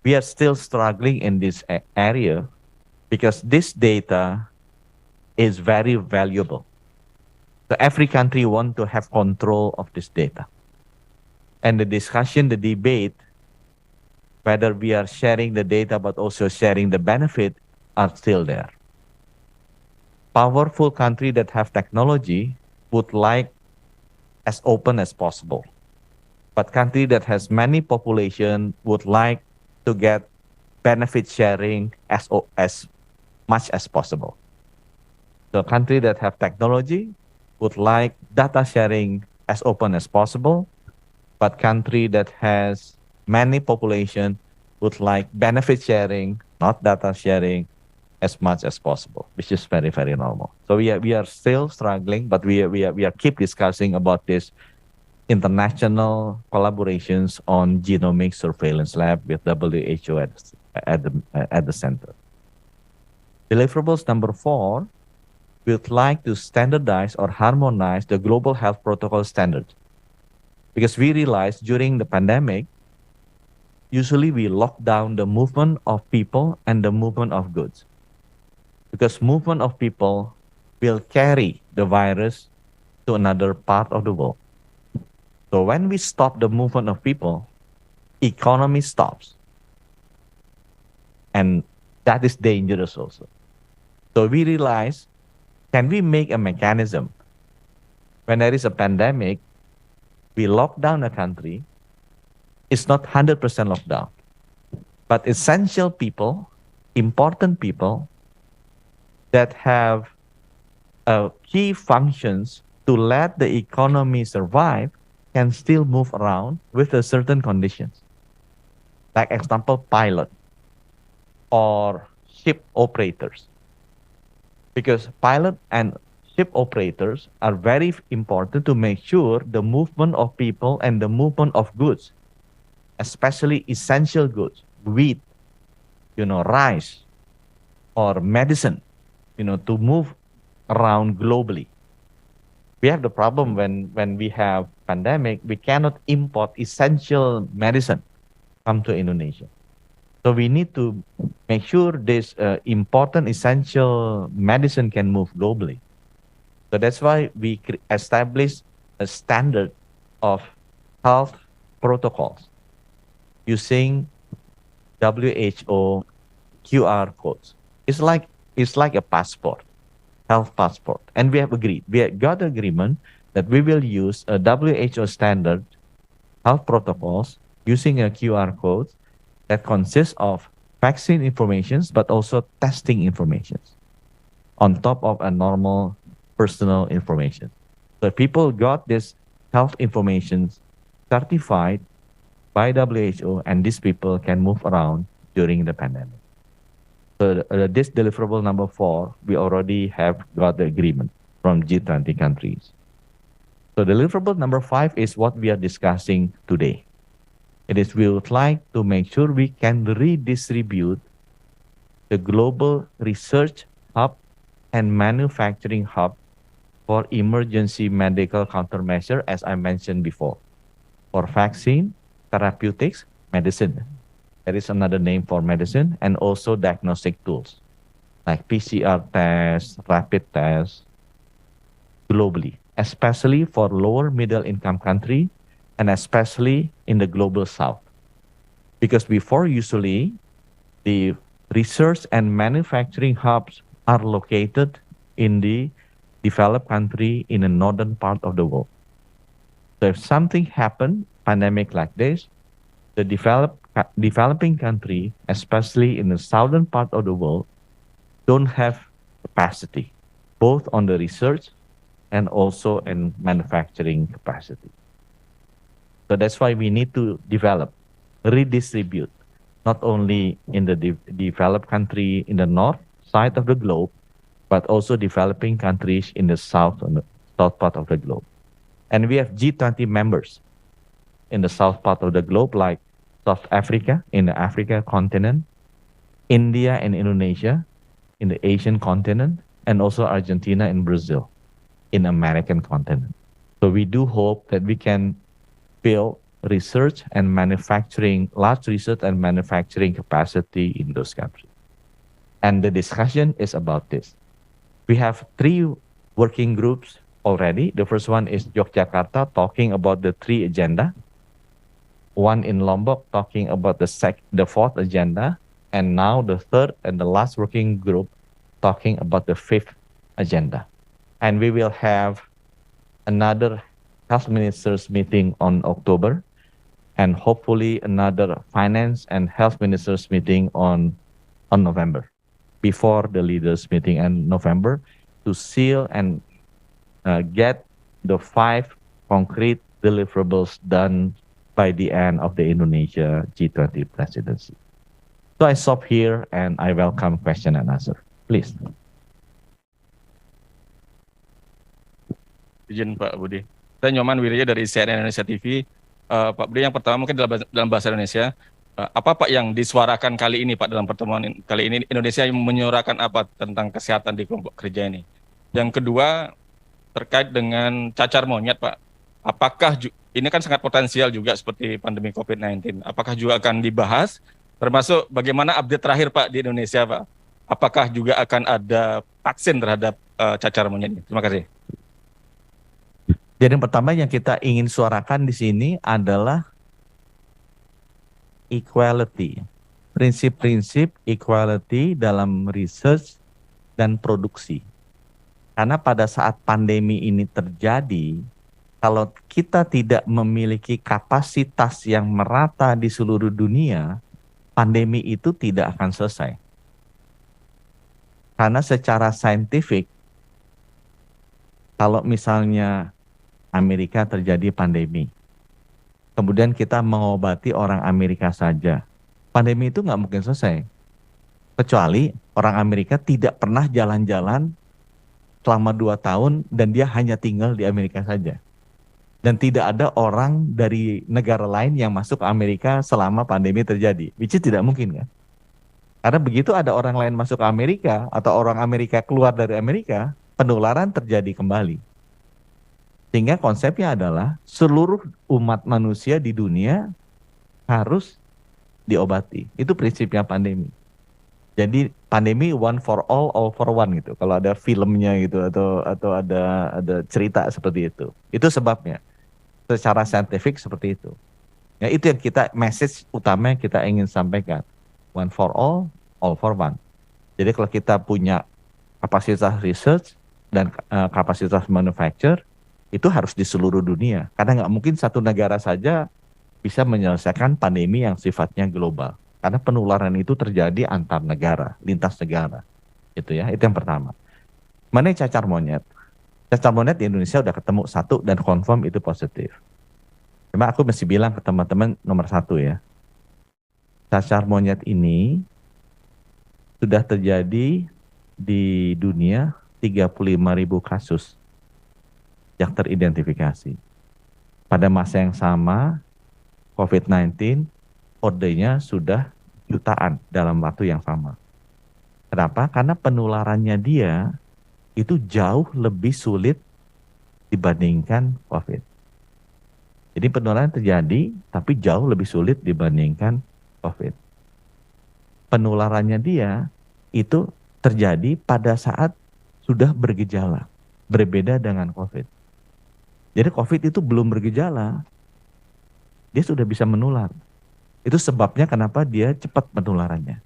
we are still struggling in this area because this data is very valuable. So every country want to have control of this data. And the discussion, the debate, whether we are sharing the data but also sharing the benefit are still there. Powerful country that have technology would like as open as possible. But country that has many population would like to get benefit sharing as much as possible. The country that have technology would like data sharing as open as possible, but country that has many population would like benefit sharing, not data sharing, as much as possible, which is very, very normal. So we are still struggling, but we are keep discussing about this international collaborations on genomic surveillance lab with WHO at the center. Deliverables number 4, we would like to standardize or harmonize the global health protocol standards. Because we realized during the pandemic, usually we lock down the movement of people and the movement of goods. Because movement of people will carry the virus to another part of the world. So when we stop the movement of people, economy stops. And that is dangerous also. So we realize, can we make a mechanism when there is a pandemic, we lock down a country, it's not 100% lockdown, but essential people, important people that have key functions to let the economy survive can still move around with a certain conditions. Like example, pilot or ship operators. Because pilot and ship operators are very important to make sure the movement of people and the movement of goods, especially essential goods, wheat, rice, or medicine, to move around globally. We have the problem when we have pandemic, we cannot import essential medicine come to Indonesia. So we need to make sure this important essential medicine can move globally. So that's why we established a standard of health protocols using WHO QR codes. It's like a passport, health passport. And we have agreed. We have got agreement that we will use a WHO standard health protocols using a QR code that consists of vaccine informations, but also testing informations on top of a normal personal information. So people got this health information certified by WHO, and these people can move around during the pandemic. So this deliverable number 4, we already have got the agreement from G20 countries. So deliverable number 5 is what we are discussing today. It is we would like to make sure we can redistribute the global research hub and manufacturing hub for emergency medical countermeasure, as I mentioned before, for vaccine, therapeutics, medicine. There is another name for medicine, and also diagnostic tools like PCR tests, rapid tests, globally, especially for lower middle income country, and especially in the global south. Because before, usually, the research and manufacturing hubs are located in the developed country in the northern part of the world. So if something happened, pandemic like this, the developing country, especially in the southern part of the world, don't have capacity, both on the research and also in manufacturing capacity. So that's why we need to develop, redistribute, not only in the developed country in the north side of the globe, but also developing countries in the south part of the globe. And we have G20 members in the south part of the globe, like South Africa in the Africa continent, India and Indonesia in the Asian continent, and also Argentina and Brazil in American continent. So we do hope that we can build research and large research and manufacturing capacity in those countries. And the discussion is about this. We have 3 working groups already. The first one is Yogyakarta, talking about the 3 agenda. One in Lombok talking about the 4th agenda. And now the 3rd and the last working group talking about the 5th agenda. And we will have another health ministers meeting on October, and hopefully another finance and health ministers meeting on November, before the leaders meeting in November, to seal and get the 5 concrete deliverables done by the end of the Indonesia G20 presidency. So I stop here and I welcome question and answer. Please. Izin Pak Budi. Saya Nyoman Wirya dari CNN Indonesia TV. Pak Budi, yang pertama mungkin dalam bahasa Indonesia, apa Pak yang disuarakan kali ini Pak dalam pertemuan kali ini, Indonesia yang menyuarakan apa tentang kesehatan di kelompok kerja ini? Yang kedua, terkait dengan cacar monyet Pak, apakah ini kan sangat potensial juga seperti pandemi COVID-19, apakah juga akan dibahas, termasuk bagaimana update terakhir Pak di Indonesia Pak, apakah juga akan ada vaksin terhadap cacar monyet ini? Terima kasih. Jadi yang pertama yang kita ingin suarakan di sini adalah equality. Prinsip-prinsip equality dalam research dan produksi. Karena pada saat pandemi ini terjadi, kalau kita tidak memiliki kapasitas yang merata di seluruh dunia, pandemi itu tidak akan selesai. Karena secara saintifik, kalau misalnya Amerika terjadi pandemi, kemudian kita mengobati orang Amerika saja, pandemi itu nggak mungkin selesai. Kecuali orang Amerika tidak pernah jalan-jalan selama 2 tahun dan dia hanya tinggal di Amerika saja. Dan tidak ada orang dari negara lain yang masuk ke Amerika selama pandemi terjadi, which is tidak mungkin kan? Karena begitu ada orang lain masuk ke Amerika atau orang Amerika keluar dari Amerika, penularan terjadi kembali. Sehingga konsepnya adalah seluruh umat manusia di dunia harus diobati. Itu prinsipnya pandemi. Jadi pandemi one for all for one gitu. Kalau ada filmnya gitu atau ada cerita seperti itu. Itu sebabnya. Secara saintifik seperti itu. Ya, itu yang message utama yang kita ingin sampaikan. One for all for one. Jadi kalau kita punya kapasitas research dan kapasitas manufacture, itu harus di seluruh dunia. Karena nggak mungkin satu negara saja bisa menyelesaikan pandemi yang sifatnya global. Karena penularan itu terjadi antar negara, lintas negara. Itu ya, itu yang pertama. Mengenai cacar monyet. Cacar monyet di Indonesia udah ketemu 1 dan confirm itu positif. Cuma aku mesti bilang ke teman-teman nomor 1 ya. Cacar monyet ini sudah terjadi di dunia 35.000 kasus yang teridentifikasi. Pada masa yang sama, COVID-19 ordenya sudah jutaan dalam waktu yang sama. Kenapa? Karena penularannya dia itu jauh lebih sulit dibandingkan COVID. Jadi penularan terjadi, tapi jauh lebih sulit dibandingkan COVID. Penularannya dia itu terjadi pada saat sudah bergejala, berbeda dengan COVID. Jadi COVID itu belum bergejala, dia sudah bisa menular. Itu sebabnya kenapa dia cepat penularannya.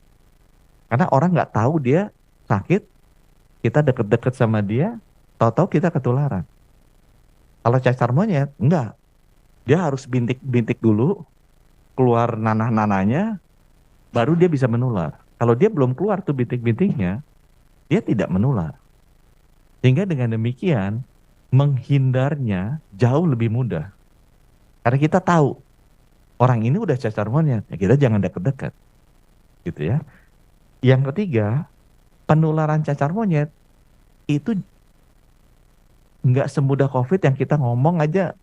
Karena orang nggak tahu dia sakit, kita deket-deket sama dia, tahu-tahu kita ketularan. Kalau cacar monyet, enggak. Dia harus bintik-bintik dulu, keluar nanah-nanahnya, baru dia bisa menular. Kalau dia belum keluar tuh bintik-bintiknya, dia tidak menular. Sehingga dengan demikian, menghindarnya jauh lebih mudah. Karena kita tahu, orang ini udah cacar monyet, ya kita jangan dekat-dekat. Gitu ya. Yang ketiga, penularan cacar monyet itu nggak semudah COVID yang kita ngomong aja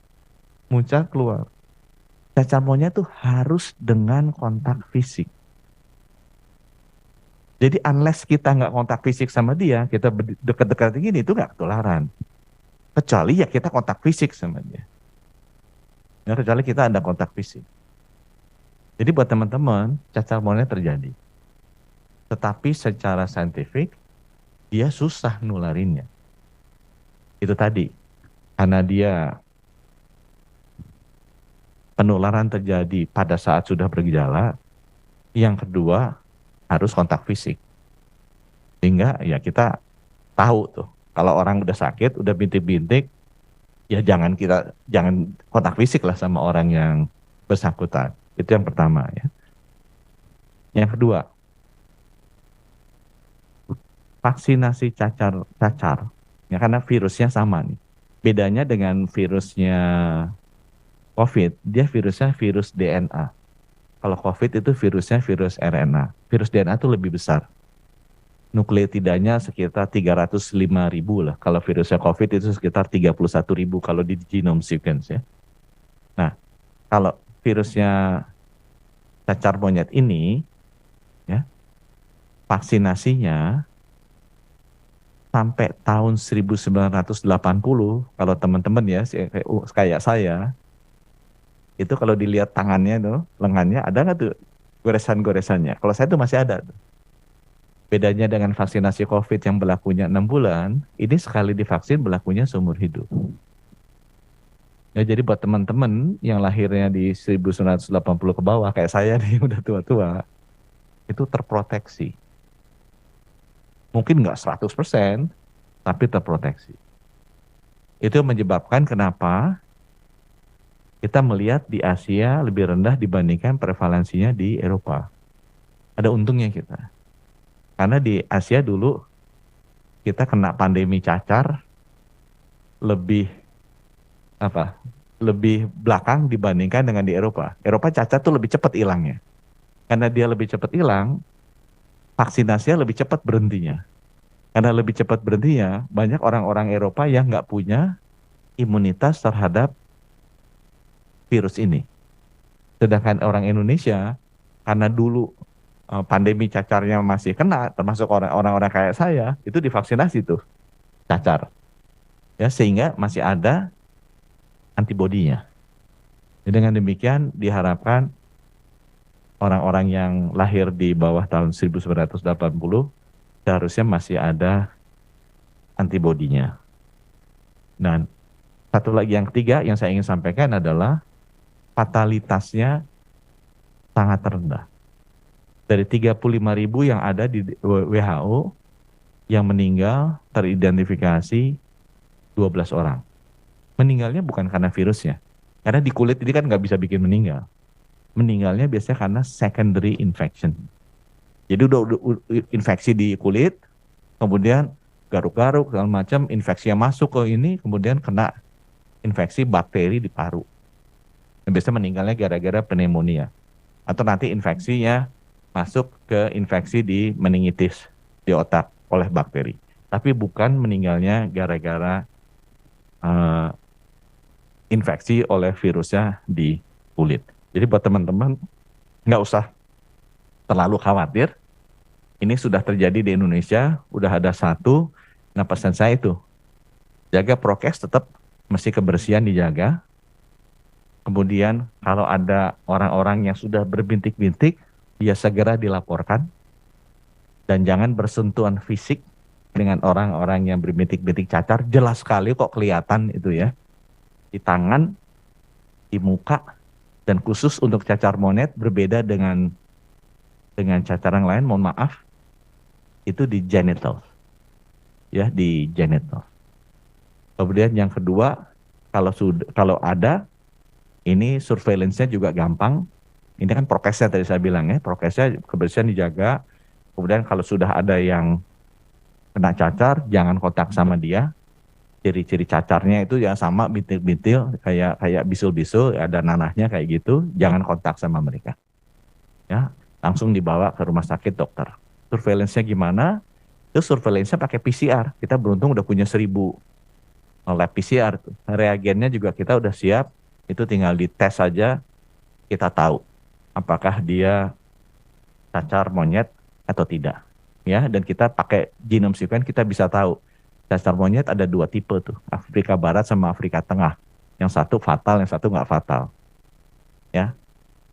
muncul keluar. Cacar monyet tuh harus dengan kontak fisik. Jadi unless kita nggak kontak fisik sama dia, kita dekat-dekat gini itu nggak ketularan. Kecuali ya kita kontak fisik sama dia. Ya, kecuali kita ada kontak fisik. Jadi buat teman-teman, cacar monyet terjadi. Tetapi secara saintifik, dia susah nularinnya. Itu tadi, karena dia penularan terjadi pada saat sudah bergejala. Yang kedua, harus kontak fisik. Sehingga ya kita tahu tuh, kalau orang udah sakit, udah bintik-bintik, ya jangan kontak fisik lah sama orang yang bersangkutan. Itu yang pertama ya. Yang kedua, vaksinasi cacar ya karena virusnya sama nih. Bedanya dengan virusnya COVID, dia virusnya virus DNA. Kalau COVID itu virusnya virus RNA. Virus DNA itu lebih besar. Nukleotidanya sekitar 305.000 lah. Kalau virusnya COVID itu sekitar 31.000 kalau di genome sequence ya. Nah, kalau virusnya cacar monyet ini, ya, vaksinasinya sampai tahun 1980, kalau teman-teman ya, kayak saya, itu kalau dilihat tangannya tuh, lengannya, ada nggak tuh goresan-goresannya? Kalau saya tuh masih ada tuh. Bedanya dengan vaksinasi COVID yang berlakunya 6 bulan, ini sekali divaksin berlakunya seumur hidup. Ya, jadi buat teman-teman yang lahirnya di 1980 ke bawah, kayak saya nih udah tua-tua, itu terproteksi. Mungkin nggak 100%, tapi terproteksi. Itu menyebabkan kenapa kita melihat di Asia lebih rendah dibandingkan prevalensinya di Eropa. Ada untungnya kita. Karena di Asia dulu kita kena pandemi cacar lebih belakang dibandingkan dengan di Eropa. Eropa cacar tuh lebih cepat hilangnya. Karena dia lebih cepat hilang, vaksinasinya lebih cepat berhentinya. Karena lebih cepat berhentinya, banyak orang-orang Eropa yang nggak punya imunitas terhadap virus ini. Sedangkan orang Indonesia, karena dulu pandemi cacarnya masih kena, termasuk orang-orang kayak saya, itu divaksinasi tuh cacar. Ya, sehingga masih ada antibodinya. Dengan demikian diharapkan orang-orang yang lahir di bawah tahun 1980 seharusnya masih ada antibodinya. Dan satu lagi yang ketiga yang saya ingin sampaikan adalah fatalitasnya sangat rendah. Dari 35.000 yang ada di WHO, yang meninggal teridentifikasi 12 orang. Meninggalnya bukan karena virusnya. Karena di kulit ini kan nggak bisa bikin meninggal. Meninggalnya biasanya karena secondary infection. Jadi udah infeksi di kulit, kemudian garuk-garuk, segala macam, infeksinya masuk ke ini, kemudian kena infeksi bakteri di paru. Dan biasanya meninggalnya gara-gara pneumonia. Atau nanti infeksinya masuk ke infeksi di meningitis di otak oleh bakteri. Tapi bukan meninggalnya gara-gara infeksi oleh virusnya di kulit. Jadi buat teman-teman nggak usah terlalu khawatir. Ini sudah terjadi di Indonesia, udah ada satu. Nah pesan saya itu, jaga prokes tetap, mesti kebersihan dijaga. Kemudian kalau ada orang-orang yang sudah berbintik-bintik, ya segera dilaporkan. Dan jangan bersentuhan fisik dengan orang-orang yang berbintik-bintik cacar. Jelas sekali kok kelihatan itu ya. Di tangan, di muka, dan khusus untuk cacar monyet berbeda dengan cacar yang lain, mohon maaf, itu di genital. Ya, di genital. Kemudian yang kedua, kalau ada, ini surveillance-nya juga gampang. Ini kan prokesnya tadi saya bilang ya, prokesnya kebersihan dijaga. Kemudian kalau sudah ada yang kena cacar, jangan kontak sama dia. Ciri-ciri cacarnya itu yang sama bintil-bintil, kayak bisul-bisul, ada nanahnya kayak gitu, jangan kontak sama mereka. Ya, langsung dibawa ke rumah sakit dokter. Surveillance-nya gimana? Itu surveillance-nya pakai PCR. Kita beruntung udah punya 1.000 lab PCR. Reagennya juga kita udah siap. Itu tinggal dites saja, kita tahu apakah dia cacar monyet atau tidak. Ya, dan kita pakai genome sequence, kita bisa tahu cacar monyet ada 2 tipe tuh, Afrika Barat sama Afrika Tengah. Yang satu fatal, yang satu nggak fatal. ya.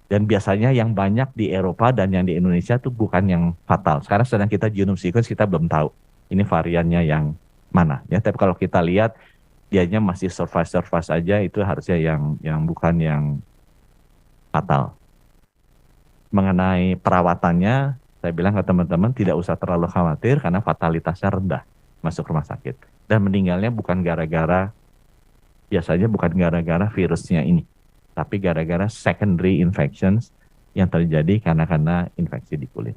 Dan biasanya yang banyak di Eropa dan yang di Indonesia tuh bukan yang fatal. Sekarang sedang kita genome sequence, kita belum tahu ini variannya yang mana ya. Tapi kalau kita lihat dianya masih survive aja, itu harusnya yang bukan yang fatal. Mengenai perawatannya, saya bilang ke teman-teman tidak usah terlalu khawatir karena fatalitasnya rendah masuk rumah sakit. Dan meninggalnya biasanya bukan gara-gara virusnya ini, tapi gara-gara secondary infections yang terjadi karena infeksi di kulit.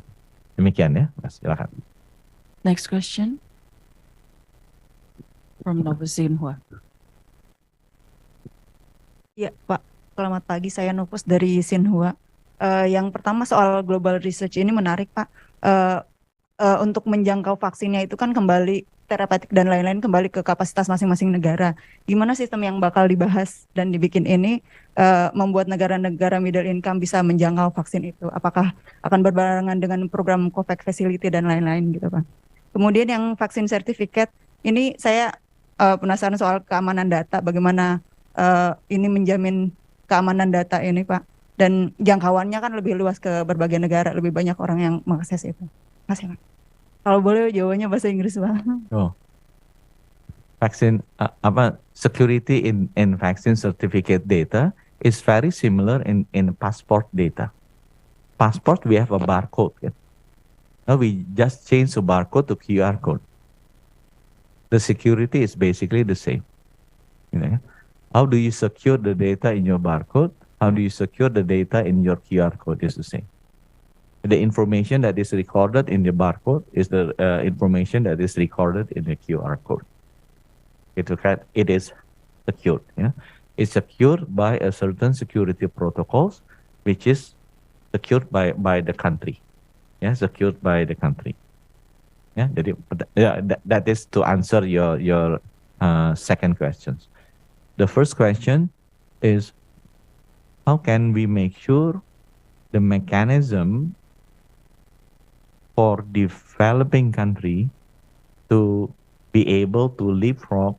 Demikian ya, Mas. Silakan. Next question from Nova Xinhua. Ya, Pak. Selamat pagi, saya Nupus dari Xinhua. Yang pertama soal global research ini menarik, Pak. Untuk menjangkau vaksinnya itu kan kembali terapeutik dan lain-lain kembali ke kapasitas masing-masing negara. Gimana sistem yang bakal dibahas dan dibikin ini membuat negara-negara middle income bisa menjangkau vaksin itu? Apakah akan berbarengan dengan program COVAX Facility dan lain-lain gitu, Pak? Kemudian yang vaksin sertifikat, ini saya penasaran soal keamanan data, bagaimana ini menjamin keamanan data ini, Pak. Dan jangkauannya kan lebih luas ke berbagai negara, lebih banyak orang yang mengakses itu. Terima kasih, Pak. Kalau boleh jawabannya bahasa Inggris, Pak. Oh. Vaksin security in vaccine certificate data is very similar in passport data. Passport we have a barcode. Kan? Now we just change the barcode to QR code. The security is basically the same. You know? How do you secure the data in your barcode? How do you secure the data in your QR code is the same. The information that is recorded in the barcode is the information that is recorded in the QR code. It is secured. Yeah? It's secured by a certain security protocols, which is secured by the country. Yeah, secured by the country. Yeah, that is to answer your second questions. The first question is, how can we make sure the mechanism for developing country to be able to leapfrog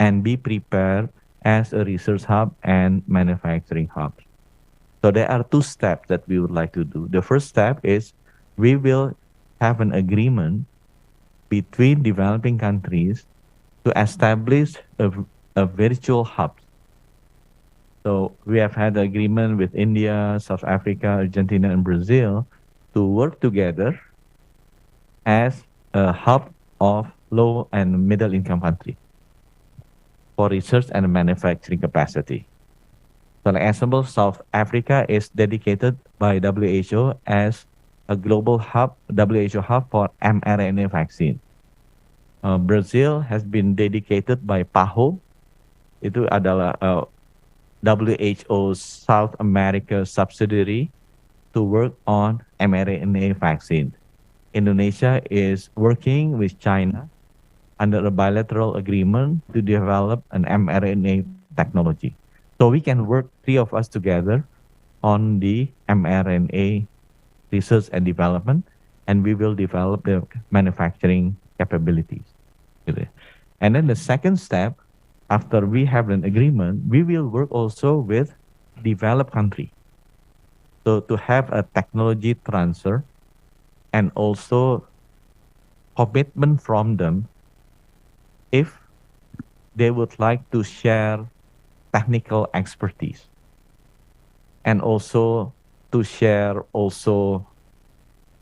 and be prepared as a research hub and manufacturing hub? So there are two steps that we would like to do. The first step is we will have an agreement between developing countries to establish a virtual hub. So we have had an agreement with India, South Africa, Argentina, and Brazil to work together as a hub of low and middle income country for research and manufacturing capacity. So like example, South Africa is dedicated by WHO as a global hub, WHO hub for mRNA vaccine. Brazil has been dedicated by PAHO, itu adalah WHO South America subsidiary to work on mRNA vaccine. Indonesia is working with China under a bilateral agreement to develop an mRNA technology. So we can work, three of us together, on the mRNA research and development, and we will develop the manufacturing capabilities. And then the second step, after we have an agreement, we will work also with developed country. So to have a technology transfer and also commitment from them if they would like to share technical expertise and also to share also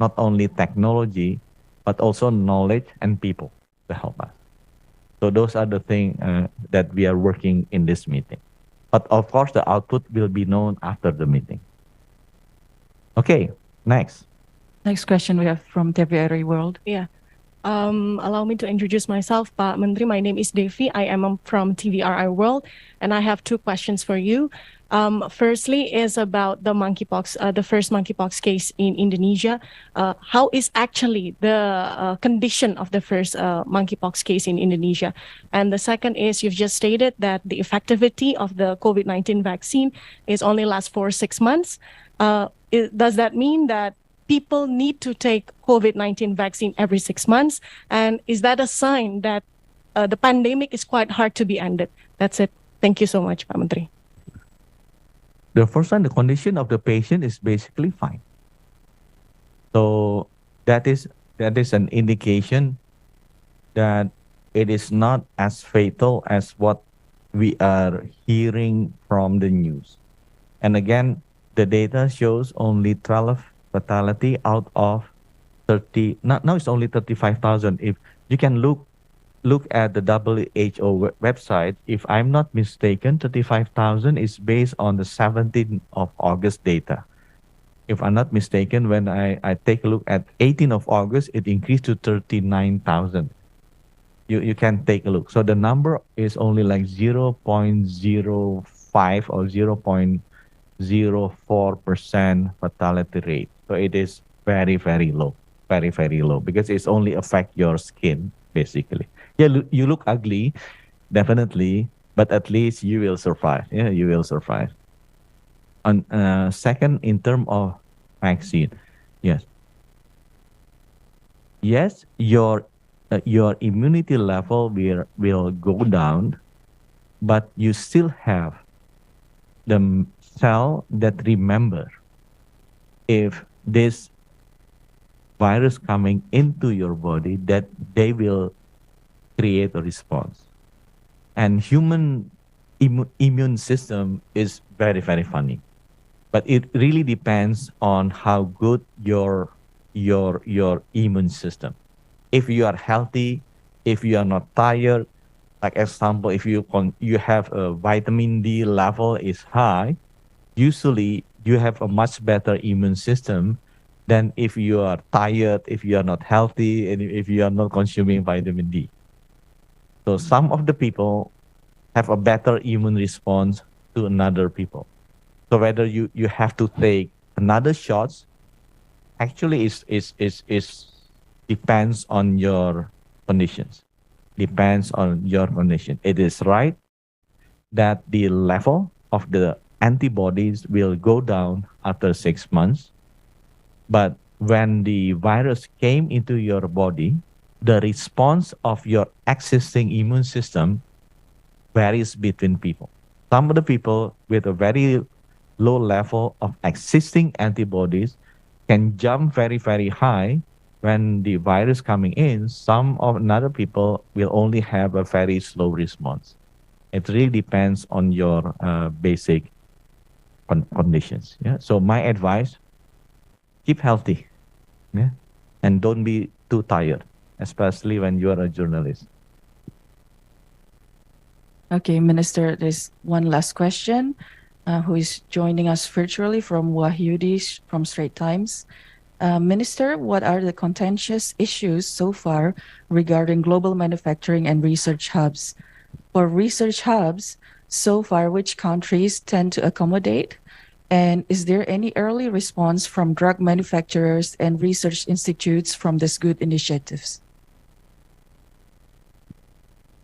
not only technology but also knowledge and people to help us. So those are the things that we are working in this meeting. But of course, the output will be known after the meeting. Okay, next. Next question we have from TVRI World. Yeah. Allow me to introduce myself, Pak Menteri. My name is Devi. I am from TVRI World, and I have two questions for you. Firstly is about the monkeypox, the first monkeypox case in Indonesia. How is actually the condition of the first monkeypox case in Indonesia? And the second is, you've just stated that the effectivity of the COVID-19 vaccine is only lasts for 6 months. Does that mean that people need to take COVID-19 vaccine every 6 months? And is that a sign that the pandemic is quite hard to be ended? That's it. Thank you so much, Pak Menteri. The first one, the condition of the patient is basically fine. So that is an indication that it is not as fatal as what we are hearing from the news. And again, the data shows only 12 fatality out of 30. Now it's only 35,000. If you can look at the WHO website, if I'm not mistaken, 35,000 is based on the 17th of August data. If I'm not mistaken, when I take a look at 18th of August, it increased to 39,000. You can take a look. So the number is only like 0.05 or 0.04% fatality rate. So it is very, very low, very, very low, because it's only affect your skin, basically. Yeah, you look ugly, definitely, but at least you will survive. Yeah, you will survive. On second, in terms of vaccine, yes, your immunity level will go down, but you still have the cell that remember if this virus coming into your body, that they will create a response. And human immune system is very, very funny, but it really depends on how good your immune system. If you are healthy, if you are not tired, like example, if you have a vitamin D level is high, usually you have a much better immune system than if you are tired, if you are not healthy, and if you are not consuming vitamin D. So some of the people have a better immune response to another people. So whether you have to take another shots, actually is depends on your conditions. Depends on your condition. It is right that the level of the antibodies will go down after 6 months. But when the virus came into your body, the response of your existing immune system varies between people. Some of the people with a very low level of existing antibodies can jump very, very high when the virus coming in. Some of another people will only have a very slow response. It really depends on your basic conditions. Yeah. So my advice: keep healthy, yeah, and don't be too tired, especially when you are a journalist. Okay, Minister, there's one last question. Who is joining us virtually from Wahyudi from Straits Times. Minister, what are the contentious issues so far regarding global manufacturing and research hubs? For research hubs, so far, which countries tend to accommodate? And is there any early response from drug manufacturers and research institutes from these good initiatives?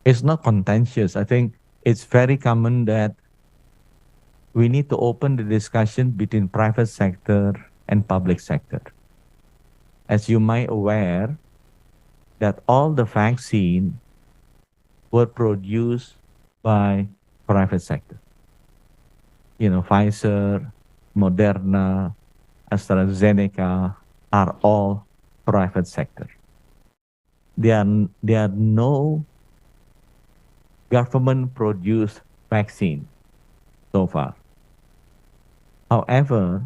It's not contentious. I think it's very common that we need to open the discussion between private sector and public sector. As you might aware, that all the vaccine were produced by private sector. You know, Pfizer, Moderna, AstraZeneca are all private sector. There are no government-produced vaccine so far. However,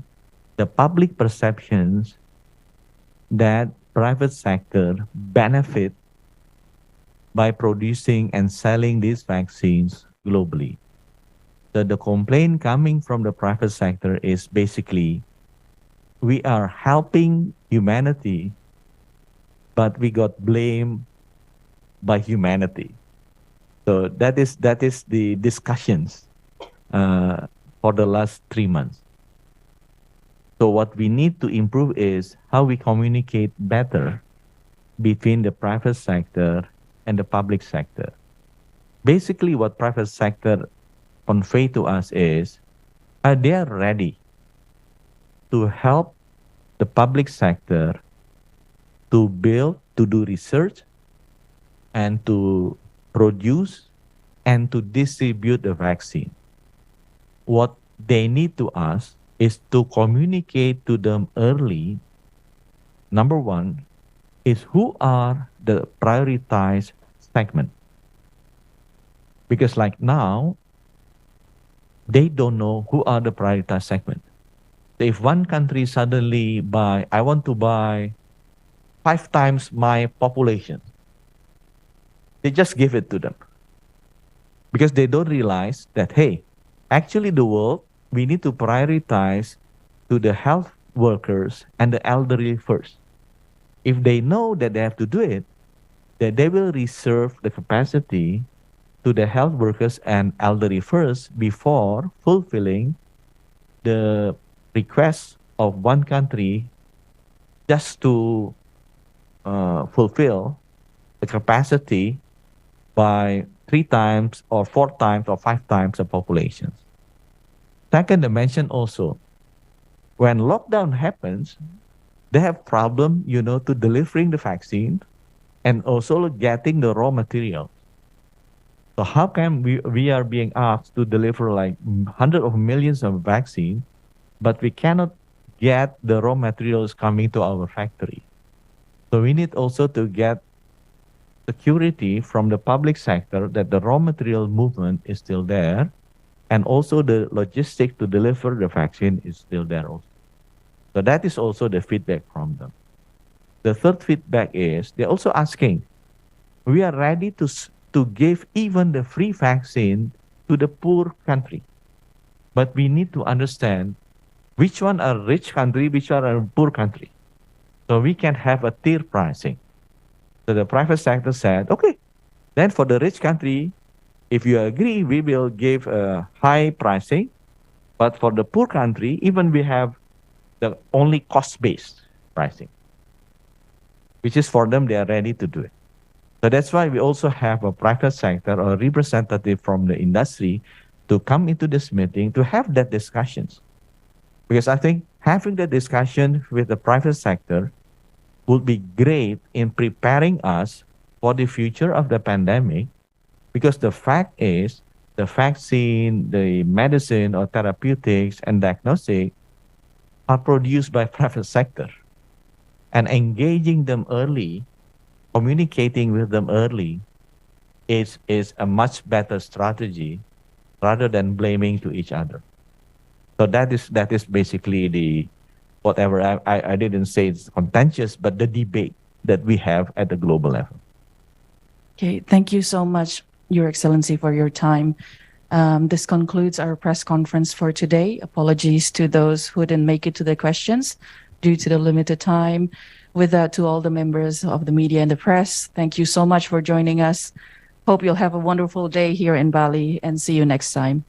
the public perceptions that private sector benefit by producing and selling these vaccines globally. So the complaint coming from the private sector is basically, we are helping humanity, but we got blamed by humanity. So that is the discussions for the last 3 months. So what we need to improve is how we communicate better between the private sector and the public sector. Basically, what private sector convey to us is they are ready to help the public sector to build, to do research, and to produce and to distribute the vaccine. What they need to us is to communicate to them early. Number one is who are the prioritized segment. Because like now, they don't know who are the prioritized segment. So if one country suddenly I want to buy 5 times my population, they just give it to them. Because they don't realize that, hey, actually the world, we need to prioritize to the health workers and the elderly first. If they know that they have to do it, then they will reserve the capacity to the health workers and elderly first before fulfilling the request of one country just to fulfill the capacity by 3 times or 4 times or 5 times the population. Second dimension also, when lockdown happens, they have problem, to delivering the vaccine and also getting the raw material. So how come we are being asked to deliver like hundreds of millions of vaccine, but we cannot get the raw materials coming to our factory? So we need also to get security from the public sector that the raw material movement is still there, and also the logistics to deliver the vaccine is still there also. So that is also the feedback from them. The third feedback is they're also asking, we are ready to give even the free vaccine to the poor country. But we need to understand which one are rich country, which one are poor country. So we can have a tier pricing. So the private sector said, okay, then for the rich country, if you agree, we will give a high pricing. But for the poor country, even we have the only cost-based pricing, which is for them, they are ready to do it. So that's why we also have a private sector or a representative from the industry to come into this meeting to have that discussions. Because I think having the discussion with the private sector would be great in preparing us for the future of the pandemic. Because the fact is, the vaccine, the medicine or therapeutics and diagnostic are produced by private sector. And engaging them early, communicating with them early is a much better strategy rather than blaming to each other. So that is basically the whatever I didn't say it's contentious, but the debate that we have at the global level. Okay, thank you so much, Your Excellency, for your time. This concludes our press conference for today. Apologies to those who didn't make it to the questions due to the limited time. With that, to all the members of the media and the press, thank you so much for joining us. Hope you'll have a wonderful day here in Bali and see you next time.